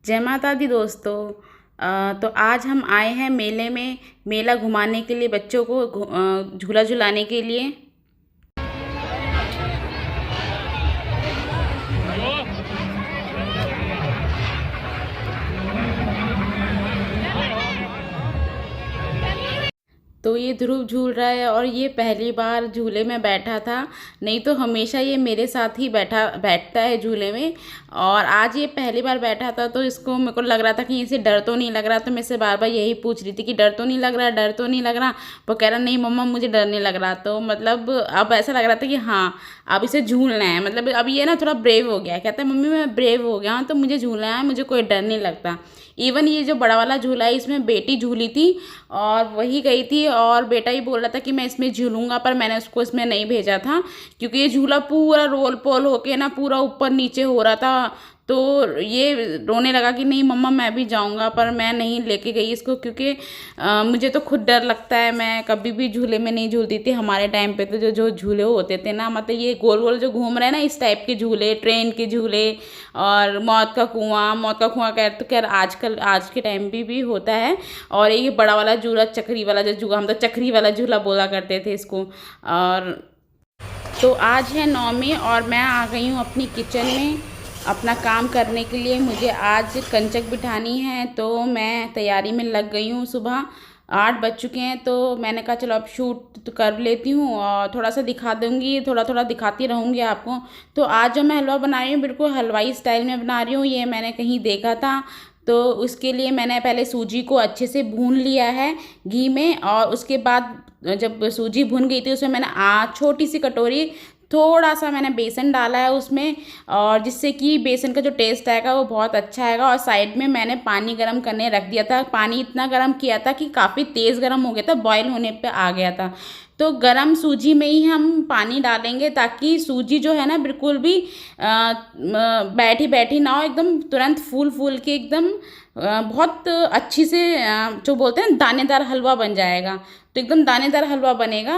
जय माता दी दोस्तों। तो आज हम आए हैं मेले में, मेला घुमाने के लिए, बच्चों को झूला झुलाने के लिए। तो ये ध्रुव झूल रहा है और ये पहली बार झूले में बैठा था। नहीं तो हमेशा ये मेरे साथ ही बैठता है झूले में। और आज ये पहली बार बैठा था तो इसको, मेरे को लग रहा था कि इसे डर तो नहीं लग रहा। तो मैं इससे बार बार यही पूछ रही थी कि डर तो नहीं लग रहा, डर तो नहीं लग रहा। वो कह रहा नहीं मम्मा मुझे डर नहीं लग रहा। तो मतलब अब ऐसा लग रहा था कि हाँ अब इसे झूलना है। मतलब अब ये ना थोड़ा ब्रेव हो गया है। कहता है मम्मी मैं ब्रेव हो गया हूँ तो मुझे झूलना है, मुझे कोई डर नहीं लगता। इवन ये जो बड़ा वाला झूला है इसमें बेटी झूली थी और वही गई थी और बेटा ही बोल रहा था कि मैं इसमें झूलूंगा, पर मैंने उसको इसमें नहीं भेजा था क्योंकि ये झूला पूरा रोल पोल होके ना पूरा ऊपर नीचे हो रहा था। तो ये रोने लगा कि नहीं मम्मा मैं भी जाऊंगा, पर मैं नहीं लेके गई इसको क्योंकि मुझे तो खुद डर लगता है। मैं कभी भी झूले में नहीं झूलती थी। हमारे टाइम पे तो जो जो झूले होते थे ना, मतलब ये गोल गोल जो घूम रहे हैं ना इस टाइप के झूले, ट्रेन के झूले और मौत का कुआं कह तो खैर आजकल आज के टाइम भी होता है। और ये बड़ा वाला झूला, चक्री वाला जो झूला, हम तो चक्री वाला झूला बोला करते थे इसको। और तो आज है 9वीं और मैं आ गई हूँ अपनी किचन में अपना काम करने के लिए। मुझे आज कंचक बिठानी है तो मैं तैयारी में लग गई हूँ। सुबह 8 बज चुके हैं तो मैंने कहा चलो अब शूट तो कर लेती हूँ और थोड़ा सा दिखा दूँगी, थोड़ा थोड़ा दिखाती रहूँगी आपको। तो आज जो मैं हलवा बना रही हूँ बिल्कुल हलवाई स्टाइल में बना रही हूँ। ये मैंने कहीं देखा था तो उसके लिए मैंने पहले सूजी को अच्छे से भून लिया है घी में। और उसके बाद जब सूजी भुन गई थी उसमें मैंने छोटी सी कटोरी थोड़ा सा मैंने बेसन डाला है उसमें, और जिससे कि बेसन का जो टेस्ट आएगा वो बहुत अच्छा आएगा। और साइड में मैंने पानी गर्म करने रख दिया था। पानी इतना गर्म किया था कि काफ़ी तेज़ गर्म हो गया था, बॉयल होने पे आ गया था। तो गरम सूजी में ही हम पानी डालेंगे ताकि सूजी जो है ना बिल्कुल भी बैठी बैठी ना हो, एकदम तुरंत फूल फूल के एकदम बहुत अच्छी से जो बोलते हैं दानेदार हलवा बन जाएगा। तो एकदम दानेदार हलवा बनेगा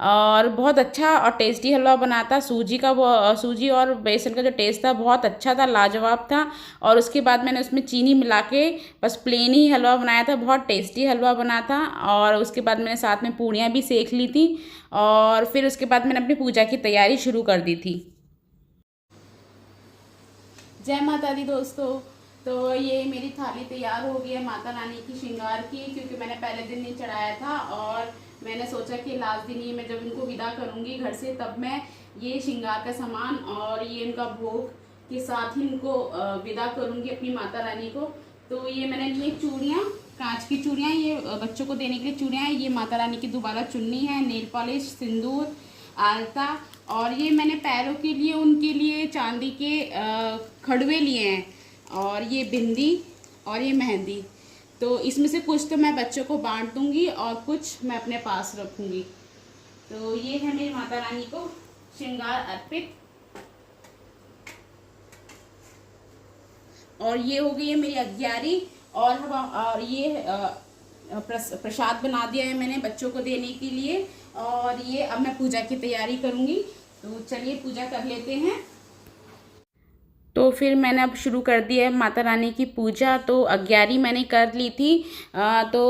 और बहुत अच्छा और टेस्टी हलवा बनाता। सूजी का वो सूजी और बेसन का जो टेस्ट था बहुत अच्छा था, लाजवाब था। और उसके बाद मैंने उसमें चीनी मिला के बस प्लेन ही हलवा बनाया था, बहुत टेस्टी हलवा बना था। और उसके बाद मैंने साथ में पूड़ियाँ भी सेक ली थी और फिर उसके बाद मैंने अपनी पूजा की तैयारी शुरू कर दी थी। जय माता दी दोस्तों। तो ये मेरी थाली तैयार हो गई है माता रानी की श्रृंगार की, क्योंकि मैंने पहले दिन नहीं चढ़ाया था और मैंने सोचा कि लास्ट दिन ही मैं जब इनको विदा करूँगी घर से तब मैं ये श्रृंगार का सामान और ये इनका भोग के साथ ही इनको विदा करूँगी अपनी माता रानी को। तो ये मैंने लिए चूड़ियाँ, कांच की चूड़ियाँ, ये बच्चों को देने के लिए चूड़ियाँ हैं। ये माता रानी की दोबारा चुन्नी है, नेल पॉलिश, सिंदूर, आलता। और ये मैंने पैरों के लिए उनके लिए चांदी के खड़वे लिए हैं और ये बिंदी और ये मेहंदी। तो इसमें से कुछ तो मैं बच्चों को बांट दूंगी और कुछ मैं अपने पास रखूंगी। तो ये है मेरी माता रानी को श्रृंगार अर्पित। और ये हो गई है मेरी अग्यारी। और ये प्रसाद बना दिया है मैंने बच्चों को देने के लिए। और ये अब मैं पूजा की तैयारी करूँगी। तो चलिए पूजा कर लेते हैं। तो फिर मैंने अब शुरू कर दिया है माता रानी की पूजा। तो अग्यारी मैंने कर ली थी। तो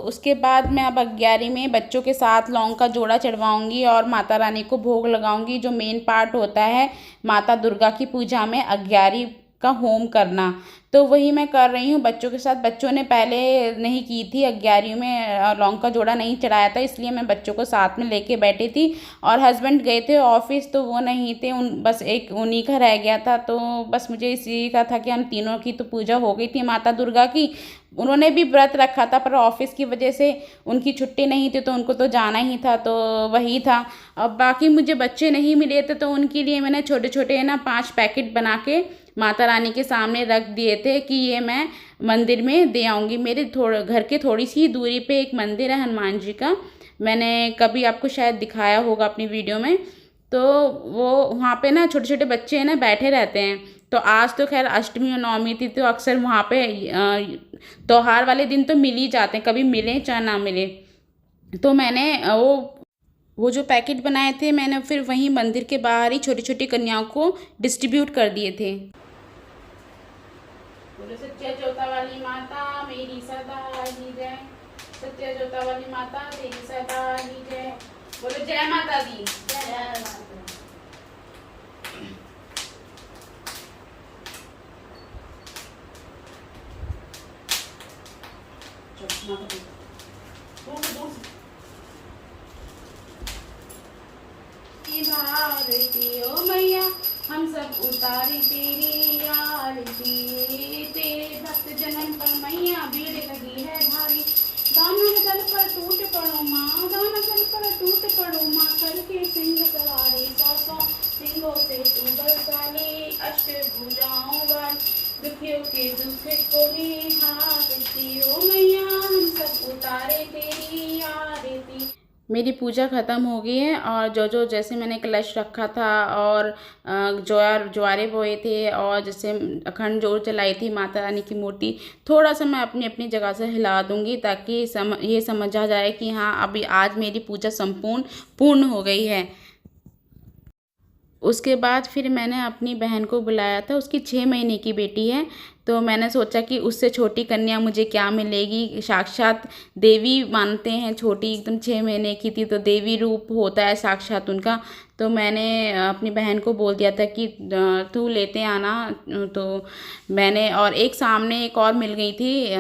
उसके बाद मैं अब अग्यारी में बच्चों के साथ लौंग का जोड़ा चढ़वाऊंगी और माता रानी को भोग लगाऊंगी। जो मेन पार्ट होता है माता दुर्गा की पूजा में अग्यारी का होम करना, तो वही मैं कर रही हूँ बच्चों के साथ। बच्चों ने पहले नहीं की थी, अग्यारी में लौंग का जोड़ा नहीं चढ़ाया था, इसलिए मैं बच्चों को साथ में लेके बैठी थी। और हस्बैंड गए थे ऑफिस तो वो नहीं थे, बस एक उन्हीं का रह गया था। तो बस मुझे इसी का था कि हम तीनों की तो पूजा हो गई थी माता दुर्गा की। उन्होंने भी व्रत रखा था पर ऑफिस की वजह से उनकी छुट्टी नहीं थी तो उनको तो जाना ही था, तो वही था। अब बाकी मुझे बच्चे नहीं मिले थे तो उनके लिए मैंने छोटे छोटे ना 5 पैकेट बना के माता रानी के सामने रख दिए थे कि ये मैं मंदिर में दे आऊँगी। मेरे थोड़े घर के थोड़ी सी दूरी पे एक मंदिर है हनुमान जी का, मैंने कभी आपको शायद दिखाया होगा अपनी वीडियो में। तो वो वहाँ पे ना छोटे छोटे बच्चे हैं ना बैठे रहते हैं। तो आज तो खैर अष्टमी और नवमी थी तो अक्सर वहाँ पे त्योहार वाले दिन तो मिल ही जाते हैं, कभी मिले चाहे ना मिले। तो मैंने वो जो पैकेट बनाए थे मैंने फिर वहीं मंदिर के बाहर ही छोटी छोटी कन्याओं को डिस्ट्रीब्यूट कर दिए थे। बोलो सच्चा जोता वाली माता मेरी सदा ही जय। सच्चा जोता वाली माता तेरी सदा ही जय। बोलो जय माता दी। जय माता। भारती ओ मैया हम सब उतारे तेरी आरती। तेरे भक्त जनम पर मैया भीड़ लगी है भारी। दानव दल पर टूट पड़ो माँ, दानव दल पर टूट पड़ो माँ। करके सिंह सवारी 100 सिंहों से तू बरसाले। अष्ट भुजाओं वाली दुखियों के दुख को ही हारती। ओ मैया हम सब उतारे तेरी आरती। मेरी पूजा ख़त्म हो गई है और जो जैसे मैंने कलश रखा था और ज्वारे बोए थे और जैसे अखंड जोत जलाई थी माता रानी की मूर्ति, थोड़ा सा मैं अपनी अपनी जगह से हिला दूंगी ताकि ये समझ आ जाए कि हाँ अभी आज मेरी पूजा पूर्ण हो गई है। उसके बाद फिर मैंने अपनी बहन को बुलाया था, उसकी 6 महीने की बेटी है, तो मैंने सोचा कि उससे छोटी कन्या मुझे क्या मिलेगी। साक्षात देवी मानते हैं, छोटी एकदम 6 महीने की थी तो देवी रूप होता है साक्षात उनका। तो मैंने अपनी बहन को बोल दिया था कि तू लेते आना। तो मैंने और एक सामने एक और मिल गई थी,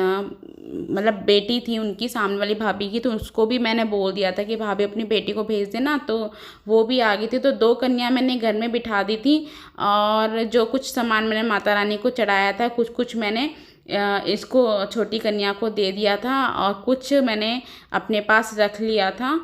मतलब बेटी थी उनकी सामने वाली भाभी की, तो उसको भी मैंने बोल दिया था कि भाभी अपनी बेटी को भेज देना, तो वो भी आ गई थी। तो 2 कन्या मैंने घर में बिठा दी थी और जो कुछ सामान मैंने माता रानी को चढ़ाया था कुछ कुछ मैंने इसको छोटी कन्या को दे दिया था और कुछ मैंने अपने पास रख लिया था।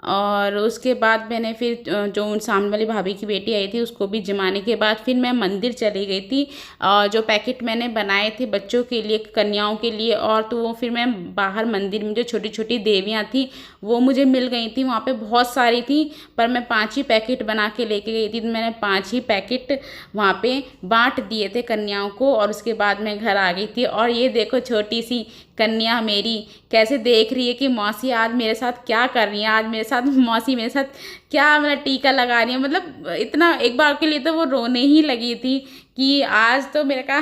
और उसके बाद मैंने फिर जो सामने वाली भाभी की बेटी आई थी उसको भी जमाने के बाद फिर मैं मंदिर चली गई थी। और जो पैकेट मैंने बनाए थे बच्चों के लिए, कन्याओं के लिए, और तो वो फिर मैं बाहर मंदिर में जो छोटी छोटी देवियाँ थी वो मुझे मिल गई थी। वहाँ पे बहुत सारी थी पर मैं 5 ही पैकेट बना के लेके गई थी, तो मैंने 5 ही पैकेट वहाँ पे बांट दिए थे कन्याओं को और उसके बाद मैं घर आ गई थी। और ये देखो छोटी सी कन्या मेरी कैसे देख रही है कि मौसी आज मेरे साथ क्या कर रही है, आज मेरे साथ मौसी मेरे साथ क्या मतलब टीका लगा रही है। मतलब इतना एक बार के लिए तो वो रोने ही लगी थी कि आज तो मेरे का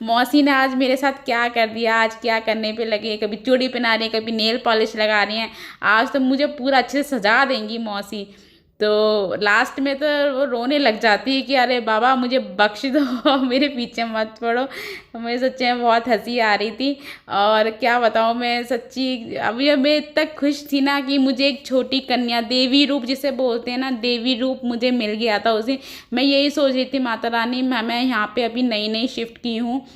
मौसी ने आज मेरे साथ क्या कर दिया, आज क्या करने पे लगी है। कभी चूड़ी पहना रही है, कभी नेल पॉलिश लगा रही हैं, आज तो मुझे पूरा अच्छे से सजा देंगी मौसी। तो लास्ट में तो वो रोने लग जाती है कि अरे बाबा मुझे बख्श दो मेरे पीछे मत पड़ो। मुझे सच्ची में बहुत हंसी आ रही थी और क्या बताऊँ मैं सच्ची, अभी मैं इतना खुश थी ना कि मुझे एक छोटी कन्या देवी रूप जिसे बोलते हैं ना, देवी रूप मुझे मिल गया था उसे। मैं यही सोच रही थी माता रानी मैं यहाँ पे अभी नई नई शिफ्ट की हूँ,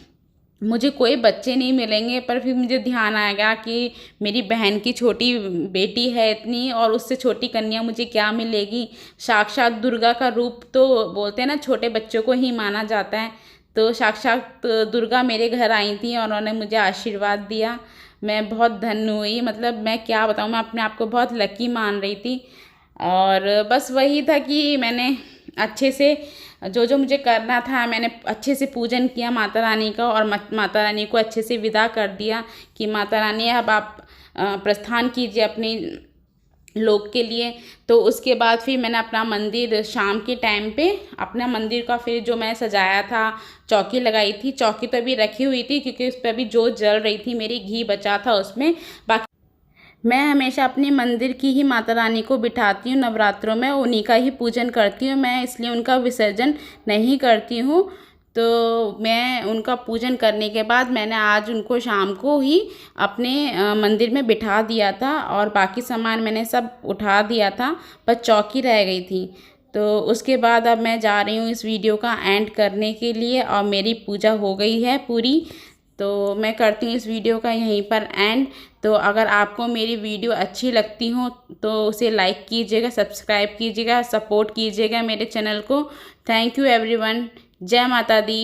मुझे कोई बच्चे नहीं मिलेंगे, पर फिर मुझे ध्यान आएगा कि मेरी बहन की छोटी बेटी है इतनी और उससे छोटी कन्या मुझे क्या मिलेगी। साक्षात दुर्गा का रूप तो बोलते हैं ना छोटे बच्चों को ही माना जाता है, तो साक्षात दुर्गा मेरे घर आई थी और उन्होंने मुझे आशीर्वाद दिया। मैं बहुत धन्य हुई, मतलब मैं क्या बताऊँ, मैं अपने आप को बहुत लकी मान रही थी। और बस वही था कि मैंने अच्छे से जो मुझे करना था मैंने अच्छे से पूजन किया माता रानी का और माता रानी को अच्छे से विदा कर दिया कि माता रानी अब आप प्रस्थान कीजिए अपनी लोक के लिए। तो उसके बाद फिर मैंने अपना मंदिर शाम के टाइम पे अपना मंदिर का फिर जो मैं सजाया था, चौकी लगाई थी, चौकी तो अभी रखी हुई थी क्योंकि उस पर अभी जोत जल रही थी, मेरी घी बचा था उसमें। बाकी मैं हमेशा अपने मंदिर की ही माता रानी को बिठाती हूँ, नवरात्रों में उन्हीं का ही पूजन करती हूँ मैं, इसलिए उनका विसर्जन नहीं करती हूँ। तो मैं उनका पूजन करने के बाद मैंने आज उनको शाम को ही अपने मंदिर में बिठा दिया था और बाकी सामान मैंने सब उठा दिया था, पर चौकी रह गई थी। तो उसके बाद अब मैं जा रही हूँ इस वीडियो का एंड करने के लिए और मेरी पूजा हो गई है पूरी। तो मैं करती हूँ इस वीडियो का यहीं पर एंड। तो अगर आपको मेरी वीडियो अच्छी लगती हो तो उसे लाइक कीजिएगा, सब्सक्राइब कीजिएगा, सपोर्ट कीजिएगा मेरे चैनल को। Thank you everyone. जय माता दी।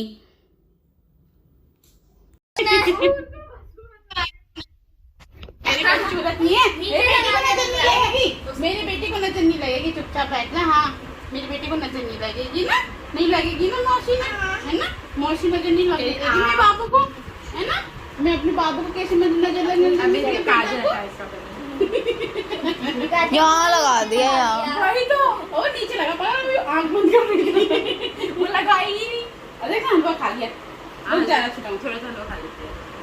मेरी बेटी को नजर नहीं लगेगी, चुपचाप बैठना। हाँ मेरी बेटी को नजर नहीं लगेगी ना, नहीं लगेगी ना मौसी ने, है ना मौसी नजर नहीं लगेगी मेरे बाबू को, है ना। मैं अपने बाबू को कैसे नजर लगने यहाँ लगा दिया यार, वही तो और नीचे लगा पड़ा, आँख बंद कर वो लगाई ही नहीं। अरे खान खा लिया बहुत ज़्यादा छोटा हूँ, थोड़ा सा लो खा लेते हैं।